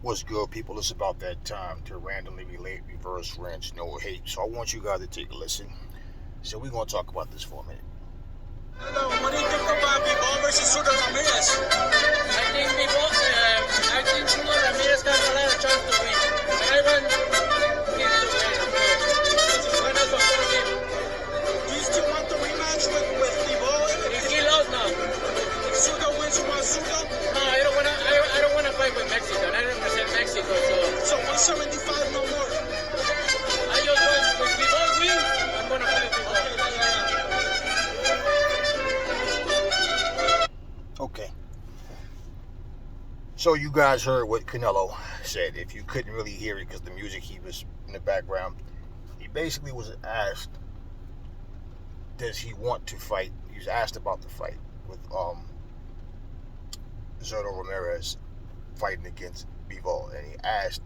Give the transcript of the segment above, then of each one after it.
What's good, people? It's about that time to randomly relate, reverse, wrench, no hate. So I want you guys to take a listen. So we're going to talk about this for a minute. Hello, what do you think about Bivol versus Zurdo Ramirez? I think Zurdo Ramirez has a lot of chance to win. But I want him to win, of course. Because he's one of the four people. Do you still want the rematch with Bivol? If he lost now. If Zurdo wins, you want Zurdo? No, I don't wanna fight with Mexico. I represent Mexico, So 175, no more. I just want, if Bivol wins, I'm gonna fight Bivol. Okay. So you guys heard what Canelo said. If you couldn't really hear it because the music he was in the background, he basically was asked, does he want to fight? He was asked about the fight with Zurdo Ramirez fighting against Bivol, and he asked,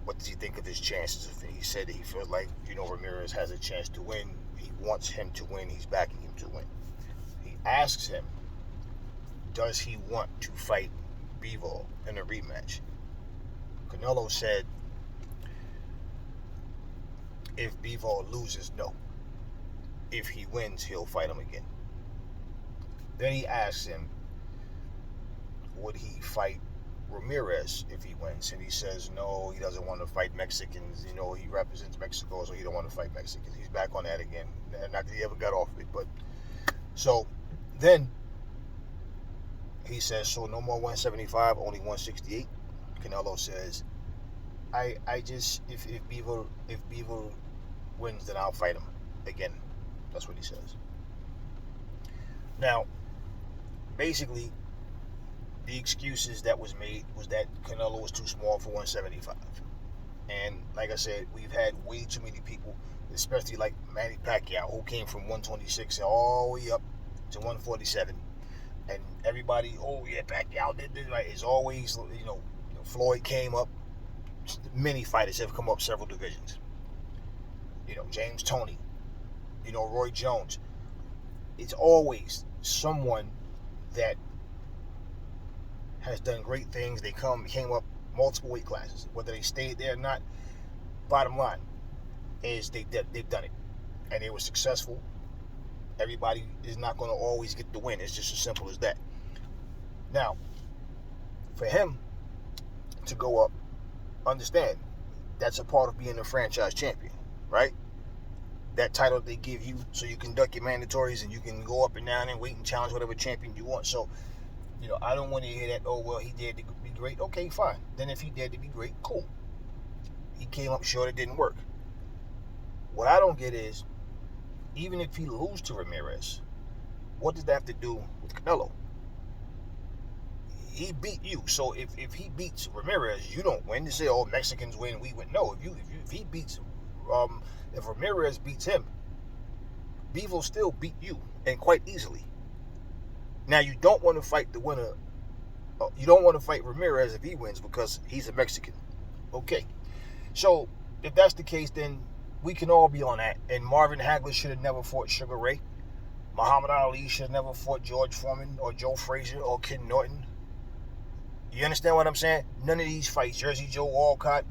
what does he think of his chances? He said that he feels like, Ramirez has a chance to win. He wants him to win. He's backing him to win. He asks him, does he want to fight Bivol in a rematch? Canelo said, if Bivol loses, no. If he wins, he'll fight him again. Then he asks him, would he fight Ramirez if he wins? And he says, no, he doesn't want to fight Mexicans. He represents Mexico, so he don't want to fight Mexicans. He's back on that again. Not that he ever got off of it, but so then he says, so no more 175, only 168. Canelo says, I just, if Bivol wins, then I'll fight him again. That's what he says. Now, basically, the excuses that was made was that Canelo was too small for 175. And like I said, we've had way too many people, especially like Manny Pacquiao, who came from 126 all the way up to 147. And everybody, oh yeah, Pacquiao did this right. It's always, Floyd came up. Many fighters have come up several divisions. James Toney, Roy Jones. It's always someone that has done great things. They came up multiple weight classes. Whether they stayed there or not, bottom line is they've done it. And they were successful. Everybody is not going to always get the win. It's just as simple as that. Now, for him to go up, understand, that's a part of being a franchise champion, right? That title they give you so you can duck your mandatories and you can go up and down and wait and challenge whatever champion you want. So, I don't want to hear that, oh, well, he dared to be great. Okay, fine. Then if he dared to be great, cool. He came up short, it didn't work. What I don't get is, even if he loses to Ramirez, what does that have to do with Canelo? He beat you. So if he beats Ramirez, you don't win. You say, oh, Mexicans win, we win. No, if he beats, if Ramirez beats him, Bivol still beat you, and quite easily. Now, you don't want to fight the winner. You don't want to fight Ramirez if he wins because he's a Mexican. Okay. So if that's the case, then we can all be on that. And Marvin Hagler should have never fought Sugar Ray. Muhammad Ali should have never fought George Foreman or Joe Frazier or Ken Norton. You understand what I'm saying? None of these fights, Jersey Joe Walcott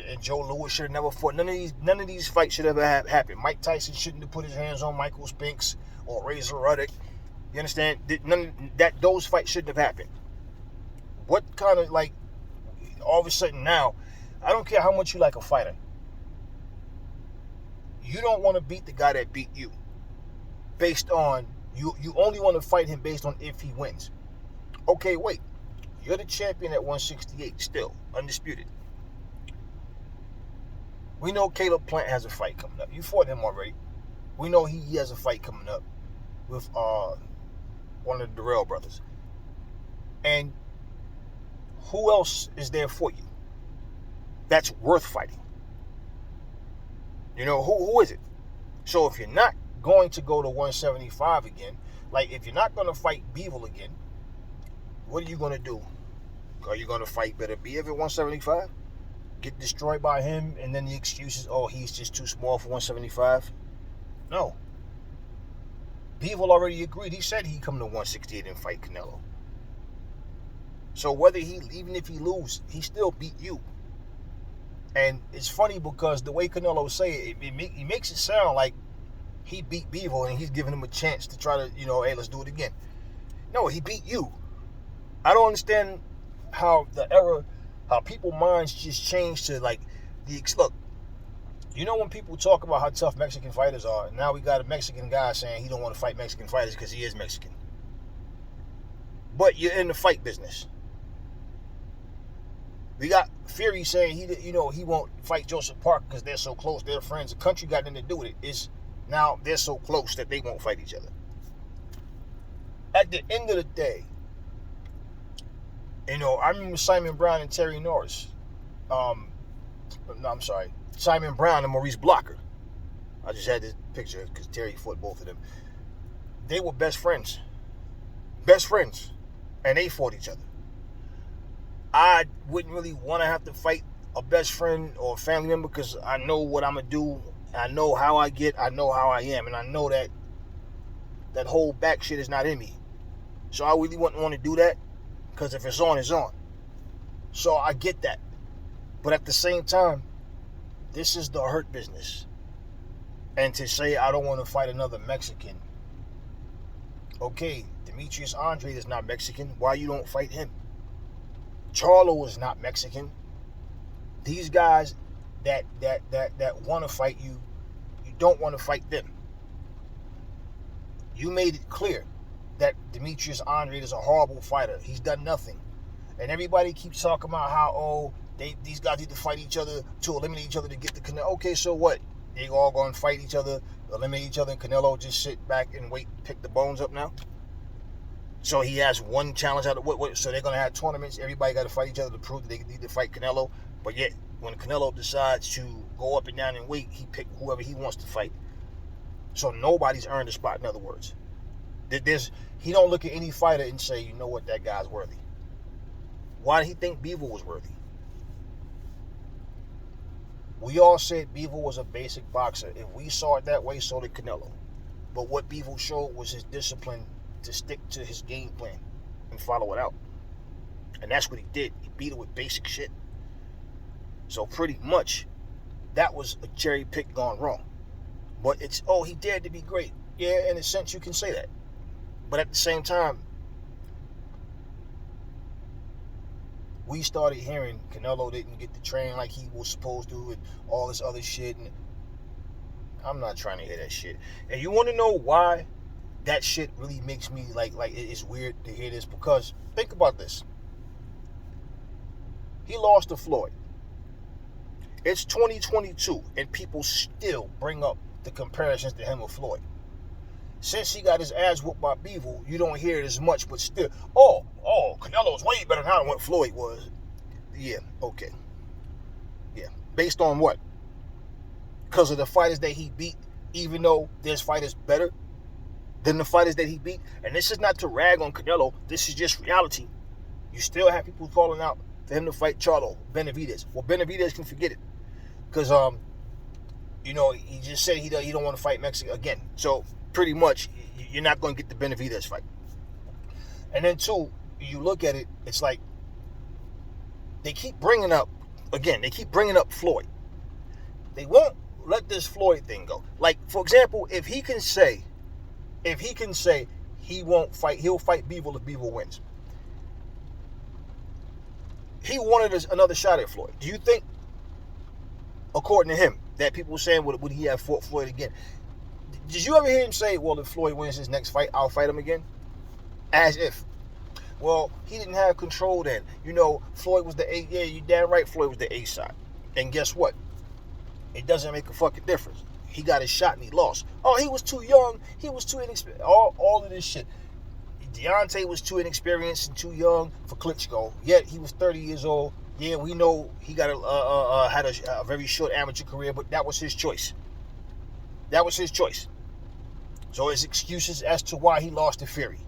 and Joe Louis should have never fought. None of these fights should ever have happened. Mike Tyson shouldn't have put his hands on Michael Spinks or Razor Ruddock. You understand? Those fights shouldn't have happened. What kind of, all of a sudden now, I don't care how much you like a fighter. You don't want to beat the guy that beat you. Based on, you only want to fight him based on if he wins. Okay, wait. You're the champion at 168 still, undisputed. We know Caleb Plant has a fight coming up. You fought him already. We know he has a fight coming up with one of the Durrell brothers. And who else is there for you that's worth fighting? Who is it? So if you're not going to go to 175 again, if you're not going to fight Bivol again, what are you going to do? Are you going to fight Better Biev at 175? Get destroyed by him, and then the excuse is, oh, he's just too small for 175? No. Bivol already agreed. He said he'd come to 168 and fight Canelo. So whether even if he lose, he still beat you. And it's funny because the way Canelo say it, he makes it sound like he beat Bivol and he's giving him a chance to try to, hey, let's do it again. No, he beat you. I don't understand how people minds just change to like look. When people talk about how tough Mexican fighters are, now we got a Mexican guy saying he don't want to fight Mexican fighters because he is Mexican. But you're in the fight business. We got Fury saying he won't fight Joseph Parker because they're so close, they're friends. The country got nothing to do with it. It's now they're so close that they won't fight each other. At the end of the day, I remember Simon Brown and Terry Norris. No, I'm sorry. Simon Brown and Maurice Blocker. I just had this picture because Terry fought both of them. They were best friends. Best friends. And they fought each other. I wouldn't really want to have to fight a best friend or a family member because I know what I'm going to do. I know how I get. I know how I am. And I know that whole back shit is not in me. So I really wouldn't want to do that because if it's on, it's on. So I get that. But at the same time, this is the hurt business. And to say I don't want to fight another Mexican. Okay, Demetrius Andrade is not Mexican. Why you don't fight him? Charlo is not Mexican. These guys that want to fight you, you don't want to fight them. You made it clear that Demetrius Andrade is a horrible fighter. He's done nothing. And everybody keeps talking about how, these guys need to fight each other to eliminate each other to get the Canelo. Okay, so what? They all going to fight each other, eliminate each other, and Canelo just sit back and wait, pick the bones up now? So he has one challenge out of what? So they're going to have tournaments. Everybody got to fight each other to prove that they need to fight Canelo. But yet, when Canelo decides to go up and down and wait, he pick whoever he wants to fight. So nobody's earned a spot, in other words. He don't look at any fighter and say, you know what, that guy's worthy. Why did he think Bivol was worthy? We all said Bivol was a basic boxer. If we saw it that way, so did Canelo. But what Bivol showed was his discipline to stick to his game plan and follow it out. And that's what he did. He beat it with basic shit. So pretty much, that was a cherry pick gone wrong. But it's, he dared to be great. Yeah, in a sense, you can say that. But at the same time, we started hearing Canelo didn't get to train like he was supposed to and all this other shit. And I'm not trying to hear that shit. And you want to know why that shit really makes me like it's weird to hear this? Because think about this. He lost to Floyd. It's 2022 and people still bring up the comparisons to him with Floyd. Since he got his ass whooped by Bivol, you don't hear it as much, but still, Canelo's way better than what Floyd was. Yeah, okay. Yeah. Based on what? Because of the fighters that he beat, even though there's fighters better than the fighters that he beat. And this is not to rag on Canelo. This is just reality. You still have people calling out for him to fight Charlo, Benavidez. Well, Benavidez can forget it. Because, he just said he don't want to fight Mexico again. So, pretty much, you're not going to get the Benavidez fight. And then, two, you look at it, it's like they keep bringing up Floyd. They won't let this Floyd thing go. Like, for example, if he can say he won't fight, he'll fight Bivol if Bivol wins. He wanted another shot at Floyd. Do you think, according to him, that people were saying would he have fought Floyd again? Did you ever hear him say, well, if Floyd wins his next fight, I'll fight him again? As if. Well, he didn't have control then. Floyd was the A. Yeah, you damn right Floyd was the A side. And guess what? It doesn't make a fucking difference. He got his shot and he lost. Oh, he was too young. He was too inexperienced. All of this shit. Deontay was too inexperienced and too young for Klitschko. Yet he was 30 years old. Yeah, we know he got had a very short amateur career, but that was his choice. That was his choice. So it's excuses as to why he lost to Fury.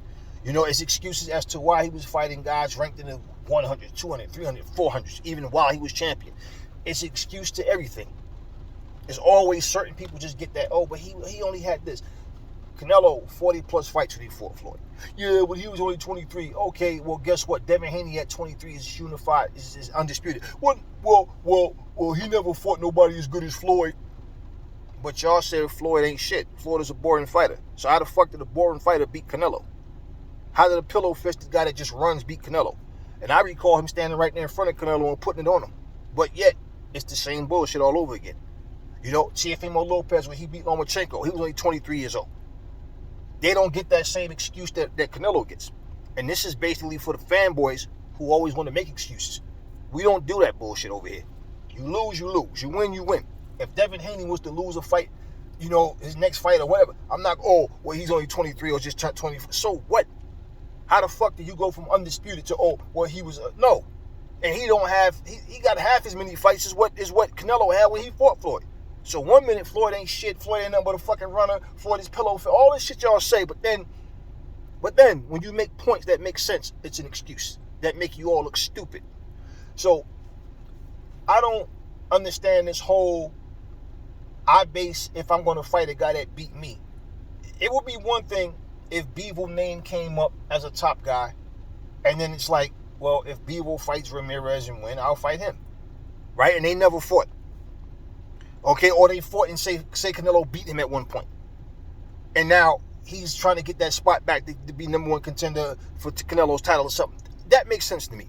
It's excuses as to why he was fighting guys ranked in the 100, 200, 300, 400s, even while he was champion. It's an excuse to everything. There's always certain people just get that, but he only had this. Canelo, 40 plus fights when he fought Floyd. Yeah, but he was only 23. Okay, well, guess what? Devin Haney at 23 is unified, is undisputed. What? Well, he never fought nobody as good as Floyd. But y'all said Floyd ain't shit. Floyd is a boring fighter. So how the fuck did a boring fighter beat Canelo? How did a pillow-fisted guy that just runs beat Canelo? And I recall him standing right there in front of Canelo and putting it on him. But yet, it's the same bullshit all over again. You know, Teofimo Lopez, when he beat Lomachenko, he was only 23 years old. They don't get that same excuse that Canelo gets. And this is basically for the fanboys who always want to make excuses. We don't do that bullshit over here. You lose, you lose. You win, you win. If Devin Haney was to lose a fight, you know, his next fight or whatever, I'm not, he's only 23 or just turned 24. So what? How the fuck do you go from undisputed to, he was, no. And he don't have, he got half as many fights as what Canelo had when he fought Floyd. So 1 minute, Floyd ain't shit, Floyd ain't nothing but a fucking runner, Floyd is pillow, all this shit y'all say, but then, when you make points that make sense, it's an excuse that make you all look stupid. So, I don't understand this whole, if I'm going to fight a guy that beat me. It would be one thing if Bivol name came up as a top guy, and then it's like, well, if Bivol fights Ramirez and win, I'll fight him. Right? And they never fought. Okay, or they fought and say Canelo beat him at one point. And now he's trying to get that spot back to be number one contender for Canelo's title or something. That makes sense to me.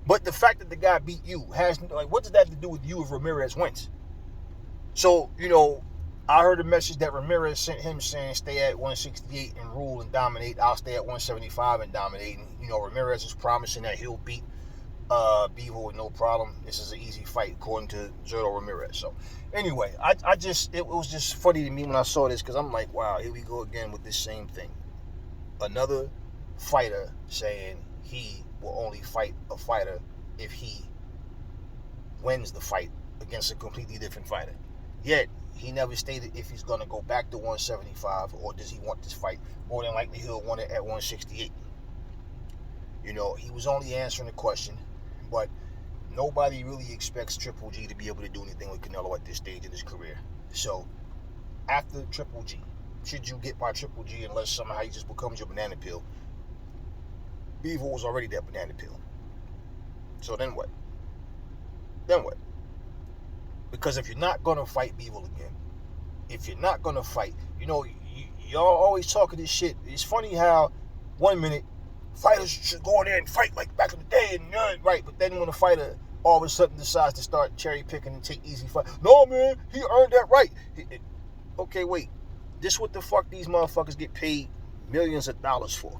But the fact that the guy beat you what does that have to do with you if Ramirez wins? So, you know, I heard a message that Ramirez sent him saying stay at 168 and rule and dominate. I'll stay at 175 and dominate. And, you know, Ramirez is promising that he'll beat Bivol with no problem. This is an easy fight according to Zurdo Ramirez. So anyway, it was just funny to me when I saw this because I'm like, wow, here we go again with this same thing. Another fighter saying he will only fight a fighter if he wins the fight against a completely different fighter. Yet he never stated if he's going to go back to 175 or does he want this fight. More than likely he'll want it at 168. You know, he was only answering the question. But nobody really expects Triple G to be able to do anything with Canelo at this stage in his career. So, after Triple G, should you get by Triple G unless somehow he just becomes your banana peel? Bivol was already that banana peel. So then what? Because if you're not going to fight Bivol again, if you're not going to fight, you know, y'all always talking this shit. It's funny how 1 minute, fighters should go in there and fight like back in the day, and right. But then when a fighter all of a sudden decides to start cherry picking and take easy fights, no man, he earned that right. Okay, wait. This what the fuck these motherfuckers get paid millions of dollars for?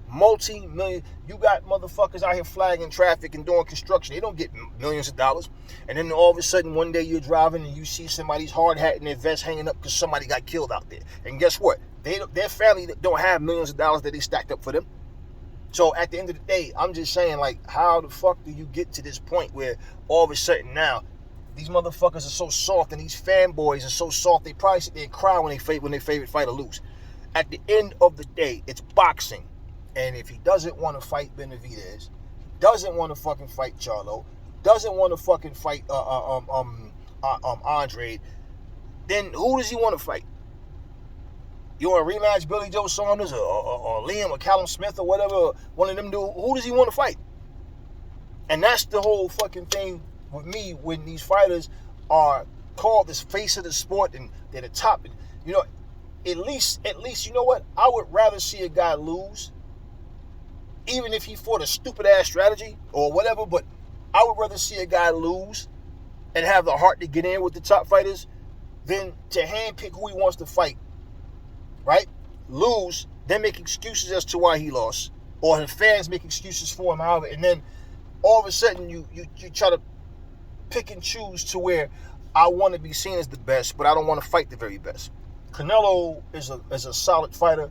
Multi-million. You got motherfuckers out here flagging traffic and doing construction. They don't get millions of dollars. And then all of a sudden one day you're driving and you see somebody's hard hat and their vest hanging up because somebody got killed out there. And guess what? Their family don't have millions of dollars that they stacked up for them. So at the end of the day, I'm just saying, like, how the fuck do you get to this point where all of a sudden now these motherfuckers are so soft and these fanboys are so soft they probably sit there and cry when their favorite fighter lose. At the end of the day, it's boxing. And if he doesn't want to fight Benavidez, doesn't want to fucking fight Charlo, doesn't want to fucking fight Andre, then who does he want to fight? You want to rematch Billy Joe Saunders or Liam or Callum Smith or whatever one of them do? Who does he want to fight? And that's the whole fucking thing with me when these fighters are called the face of the sport and they're the top. You know, at least you know what? I would rather see a guy lose, even if he fought a stupid ass strategy or whatever. But I would rather see a guy lose and have the heart to get in with the top fighters than to handpick who he wants to fight. Right? Lose, then make excuses as to why he lost. Or the fans make excuses for him, however, and then all of a sudden you try to pick and choose to where I want to be seen as the best, but I don't want to fight the very best. Canelo is a solid fighter.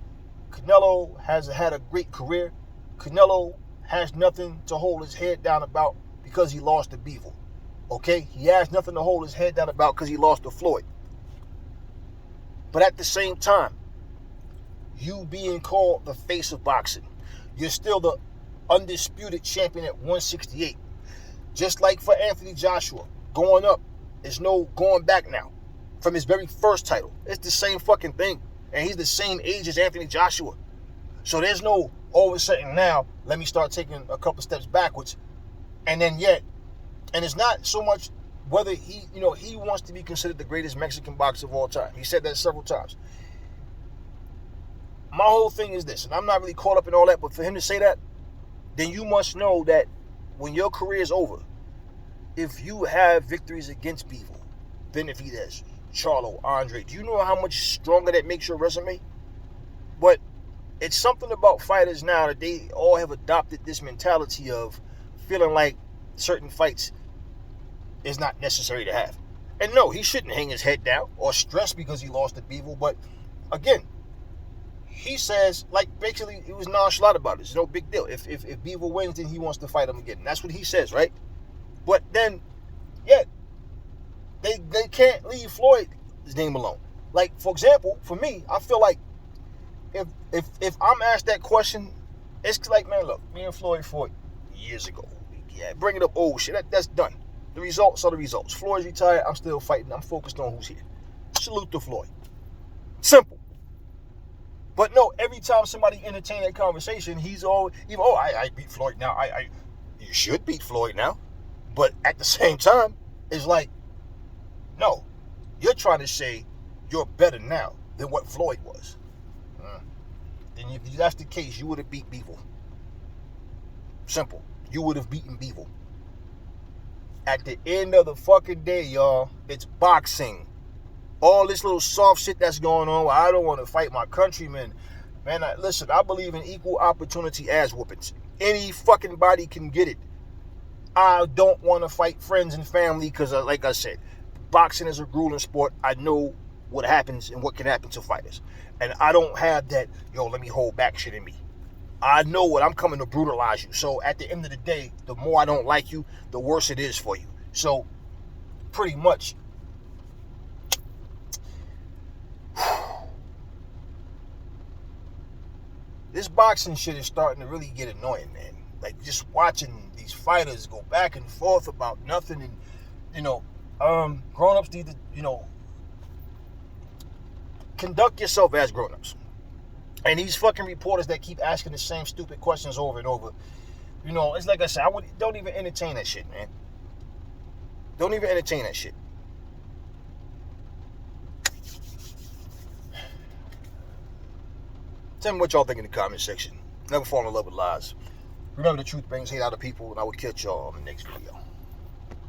Canelo has had a great career. Canelo has nothing to hold his head down about because he lost to Bivol. Okay? He has nothing to hold his head down about because he lost to Floyd. But at the same time, you being called the face of boxing, you're still the undisputed champion at 168. Just like for Anthony Joshua, going up, there's no going back now from his very first title. It's the same fucking thing. and he's the same age as Anthony Joshua. So there's no all of a sudden now, let me start taking a couple steps backwards. And then yet, and it's not so much whether he wants to be considered the greatest Mexican boxer of all time. He said that several times. My whole thing is this, and I'm not really caught up in all that, but for him to say that, then you must know that when your career is over, if you have victories against Bivol, Benavidez, Charlo, Andre, do you know how much stronger that makes your resume? But it's something about fighters now that they all have adopted this mentality of feeling like certain fights is not necessary to have. And no, he shouldn't hang his head down or stress because he lost to Bivol. But again, he says, like, basically, he was nonchalant about it. It's no big deal. If Bivol wins, then he wants to fight him again. And that's what he says, right? But then, yet, they can't leave Floyd's name alone. Like, for example, for me, I feel like if I'm asked that question, it's like, man, look, me and Floyd fought years ago. Yeah, bringing up old shit, that's done. The results are the results. Floyd's retired, I'm still fighting. I'm focused on who's here. Salute to Floyd. Simple. But no, every time somebody entertain that conversation, he's all, I beat Floyd now. You should beat Floyd now. But at the same time, it's like, no, you're trying to say you're better now than what Floyd was. And if that's the case, you would have beat Bivol. Simple. You would have beaten Bivol. At the end of the fucking day, y'all, it's boxing. All this little soft shit that's going on where I don't want to fight my countrymen. Man, listen, I believe in equal opportunity ass whoopings. Any fucking body can get it. I don't want to fight friends and family because, like I said, boxing is a grueling sport. I know what happens and what can happen to fighters. And I don't have that, let me hold back shit in me. I know what I'm coming to brutalize you. So at the end of the day, the more I don't like you, the worse it is for you. So pretty much, this boxing shit is starting to really get annoying, man. Like, just watching these fighters go back and forth about nothing. And, grown-ups need to, conduct yourself as grown-ups. And these fucking reporters that keep asking the same stupid questions over and over, it's like I said, don't even entertain that shit, man. Don't even entertain that shit. Tell me what y'all think in the comment section. Never fall in love with lies. Remember, the truth brings hate out of people, and I will catch y'all on the next video.